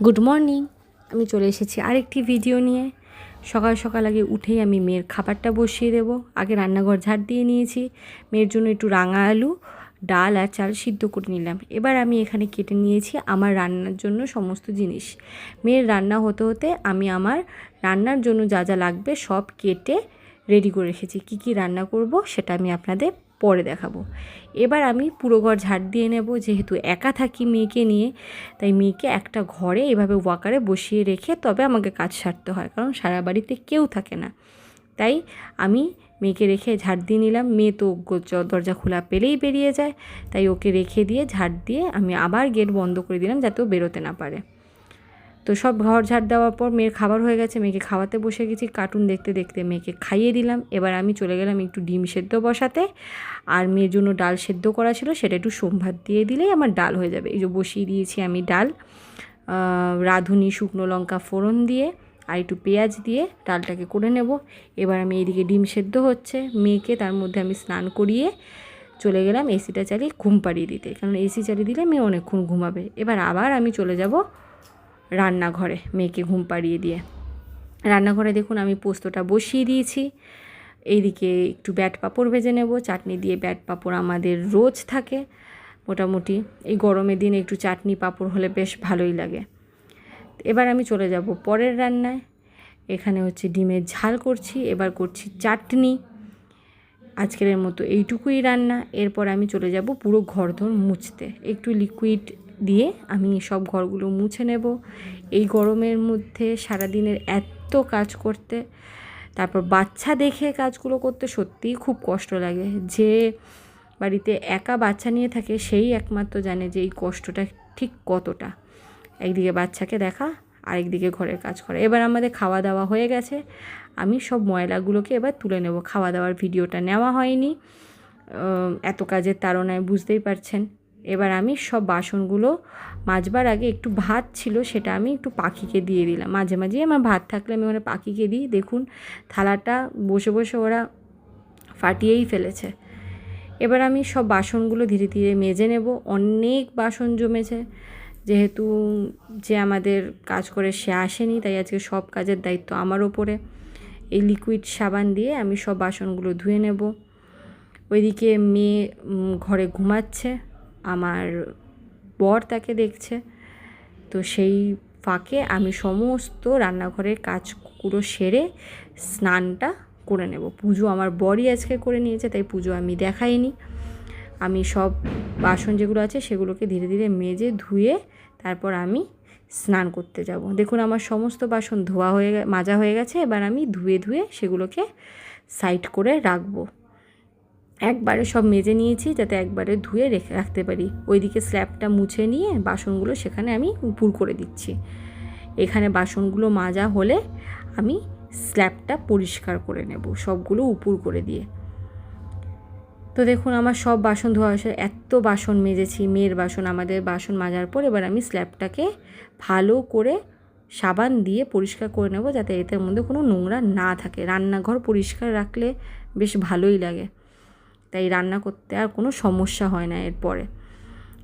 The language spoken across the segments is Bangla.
Good morning. আমি চলে এসেছি আরেকটি ভিডিও নিয়ে। সকাল সকাল আগে উঠেই আমি মেয়ের খাবারটা বসিয়ে দেব। আগে রান্নাঘর ঝাড় দিয়ে নিয়েছি। মেয়ের জন্য একটু রাঙা আলু, ডাল আর চাল সিদ্ধ করে নিলাম। এবার আমি এখানে কেটে নিয়েছি আমার রান্নার জন্য সমস্ত জিনিস। মেয়ের রান্না হতে হতে আমি আমার রান্নার জন্য যা যা লাগবে সব কেটে রেডি করে রেখেছি। কী কী রান্না করব সেটা আমি আপনাদের পরে দেখাবো। এবার আমি পুরো ঘর ঝাড় দিয়ে নেব। যেহেতু একা থাকি মেয়েকে নিয়ে, তাই মেয়েকে একটা ঘরে এভাবে ওয়াকারে বসিয়ে রেখে তবে আমাকে কাজ সারতে হয়, কারণ সারা বাড়িতে কেউ থাকে না। তাই আমি মেয়েকে রেখে ঝাড় দিয়ে নিলাম। মেয়ে তো দরজা খোলা পেলেই বেরিয়ে যায়, তাই ওকে রেখে দিয়ে ঝাড় দিয়ে আমি আবার গেট বন্ধ করে দিলাম যাতে ও বেরোতে না পারে। তো সব ঘর ঝাড় দেওয়ার পর মেয়ের খাবার হয়ে গেছে, মেয়েকে খাওয়াতে বসে গেছি। কার্টুন দেখতে দেখতে মেয়েকে খাইয়ে দিলাম। এবার আমি চলে গেলাম একটু ডিম সেদ্ধ বসাতে, আর মেয়ের জন্য ডাল সেদ্ধ করা ছিল, সেটা একটু ভাত দিয়ে দিলেই আমার ডাল হয়ে যাবে। এই যে বসিয়ে দিয়েছি আমি ডাল, রাঁধুনি শুকনো লঙ্কা ফোড়ন দিয়ে আর একটু পেঁয়াজ দিয়ে ডালটাকে করে নেব। এবার আমি এইদিকে ডিম সেদ্ধ হচ্ছে, মেয়েকে তার মধ্যে আমি স্নান করিয়ে চলে গেলাম এসিটা চালিয়ে ঘুম পাড়িয়ে দিতে, কারণ এসি চালিয়ে দিলে মেয়ে অনেকক্ষণ ঘুমাবে। এবার আবার আমি চলে যাব রান্নাঘরে মেয়েকে ঘুম পাড়িয়ে দিয়ে। রান্নাঘরে দেখুন আমি পোস্তটা বসিয়ে দিয়েছি। এইদিকে একটু ব্যাট পাঁপড় ভেজে নেব। চাটনি দিয়ে ব্যাট পাঁপড় আমাদের রোজ থাকে মোটামুটি। এই গরমের দিনে একটু চাটনি পাঁপড় হলে বেশ ভালোই লাগে। এবার আমি চলে যাব পরের রান্নায়। এখানে হচ্ছে ডিমের ঝাল করছি, এবার করছি চাটনি। আজকের মতো এইটুকুই রান্না। এরপর আমি চলে যাব পুরো ঘরদোর মুছতে। একটু লিকুইড দিয়ে আমি সব ঘরগুলো মুছে নেব। এই গরমের মধ্যে সারাদিনের এত কাজ করতে, তারপর বাচ্চা দেখে কাজগুলো করতে সত্যিই খুব কষ্ট লাগে। যে বাড়িতে একা বাচ্চা নিয়ে থাকে সেই একমাত্র জানে যে এই কষ্টটা ঠিক কতটা। একদিকে বাচ্চাকে দেখা, আরেকদিকে ঘরের কাজ করা। এবার আমাদের খাওয়া দাওয়া হয়ে গেছে, আমি সব ময়লাগুলোকে এবার তুলে নেব। খাওয়া দাওয়ার ভিডিওটা নেওয়া হয়নি, এত কাজের তাড়নায় বুঝতেই পারছেন। এবার আমি সব বাসনগুলো মাজবার আগে একটু ভাত ছিল, সেটা আমি একটু পাখিকে দিয়ে দিলাম। মাঝে মাঝেই আমার ভাত থাকলে আমি ওরা পাখিকে দিই। দেখুন থালাটা বসে বসে ওরা ফাটিয়েই ফেলেছে। এবার আমি সব বাসনগুলো ধীরে ধীরে মেজে নেব। অনেক বাসন জমেছে, যেহেতু যে আমাদের কাজ করে সে আসেনি, তাই আজকে সব কাজের দায়িত্ব আমার ওপরে। এই লিকুইড সাবান দিয়ে আমি সব বাসনগুলো ধুয়ে নেব। ওইদিকে মেয়ে ঘরে ঘুমাচ্ছে, আমার বর তাকে দেখছে। তো সেই ফাঁকে আমি সমস্ত রান্নাঘরের কাজগুলো সেরে স্নানটা করে নেব। পুজো আমার বরই আজকে করে নিয়েছে, তাই পুজো আমি দেখাইনি। আমি সব বাসন যেগুলো আছে সেগুলোকে ধীরে ধীরে মেজে ধুয়ে তারপর আমি স্নান করতে যাব। দেখুন আমার সমস্ত বাসন ধোয়া মাজা হয়ে গেছে। এবার আমি ধুয়ে ধুয়ে সেগুলোকে সাইড করে রাখবো। একবারে সব মেজে নিয়েছি যাতে একবারে ধুয়ে রাখতে পারি। ওইদিকে স্ল্যাবটা মুছে নিয়ে বাসনগুলো সেখানে আমি উপুর করে দিচ্ছি। এখানে বাসনগুলো মাজা হলে আমি স্ল্যাবটা পরিষ্কার করে নেব সবগুলো উপুর করে দিয়ে। তো দেখুন আমার সব বাসন ধোয়া হয়েছে। এত বাসন মেজেছি, মেয়ের বাসন, আমাদের বাসন মাজার পর এবার আমি স্ল্যাবটাকে ভালো করে সাবান দিয়ে পরিষ্কার করে নেব, যাতে এটার মধ্যে কোনো নোংরা না থাকে। রান্নাঘর পরিষ্কার রাখলে বেশ ভালোই লাগে, তাই রান্না করতে আর কোনো সমস্যা হয় না। এরপরে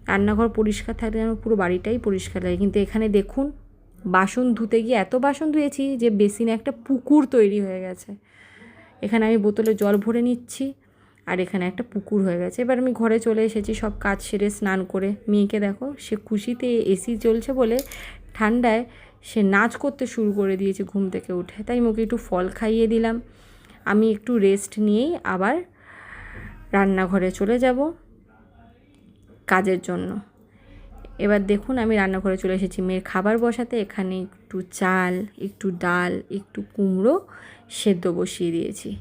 রান্নাঘর পরিষ্কার থাকলে যেন পুরো বাড়িটাই পরিষ্কার লাগে। কিন্তু এখানে দেখুন বাসন ধুতে গিয়ে এত বাসন ধুয়েছি যে বেসিনে একটা পুকুর তৈরি হয়ে গেছে। এখানে আমি বোতলে জল ভরে নিচ্ছি, আর এখানে একটা পুকুর হয়ে গেছে। এবার আমি ঘরে চলে এসেছি সব কাজ সেরে স্নান করে। মেয়েকে দেখো, সে খুশিতে এসি চলছে বলে ঠান্ডায় সে নাচ করতে শুরু করে দিয়েছে ঘুম থেকে উঠে। তাই মুখে একটু ফল খাইয়ে দিলাম। আমি একটু রেস্ট নিয়েই আবার রান্নাঘরে চলে যাব কাজের জন্য। এবার দেখুন আমি রান্নাঘরে চলে এসেছি মেয়ের খাবার বসাতে। এখানে একটু চাল, একটু ডাল, একটু কুমড়ো সেদ্ধ বসিয়ে দিয়েছি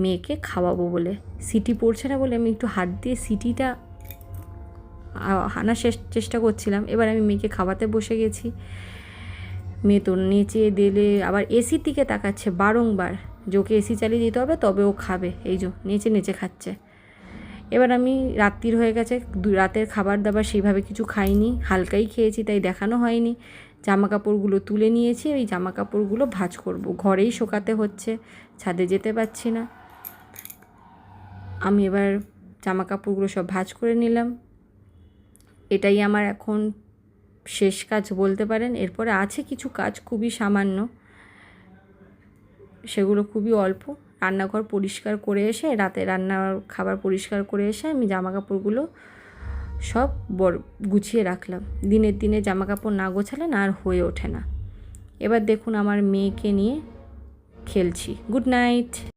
মেয়েকে খাওয়াবো বলে। সিটি পড়ছে না বলে আমি একটু হাত দিয়ে সিটিটা আনার চেষ্টা করছিলাম। এবার আমি মেয়েকে খাওয়াতে বসে গেছি। মেয়ে তো নেচে দিলে আবার এসির দিকে তাকাচ্ছে বারংবার, যে ওকে এসি চালিয়ে দিতে হবে তবে ও খাবে। এই যে নেচে নেচে খাচ্ছে। এবার আমি রাত্রির হয়ে গেছে, রাতের খাবার দাবার সেইভাবে কিছু খাইনি, হালকাই খেয়েছি, তাই দেখানো হয়নি। জামা কাপড়গুলো তুলে নিয়েছি, ওই জামা কাপড়গুলো ভাঁজ করব। ঘরেই শোকাতে হচ্ছে, ছাদে যেতে পারছি না। আমি এবার জামা কাপড়গুলো সব ভাঁজ করে নিলাম। এটাই আমার এখন শেষ কাজ বলতে পারেন। এরপরে আছে কিছু কাজ খুবই সামান্য, সেগুলো খুবই অল্প। রান্নাঘর পরিষ্কার করে এসে, রাতে রান্নার খাবার পরিষ্কার করে এসে আমি জামাকাপড়গুলো সব গুছিয়ে রাখলাম। দিনের দিনে জামাকাপড় না গোছালে না আর হয়ে ওঠে না। এবার দেখুন আমার মেয়েকে নিয়ে খেলছি। Good night.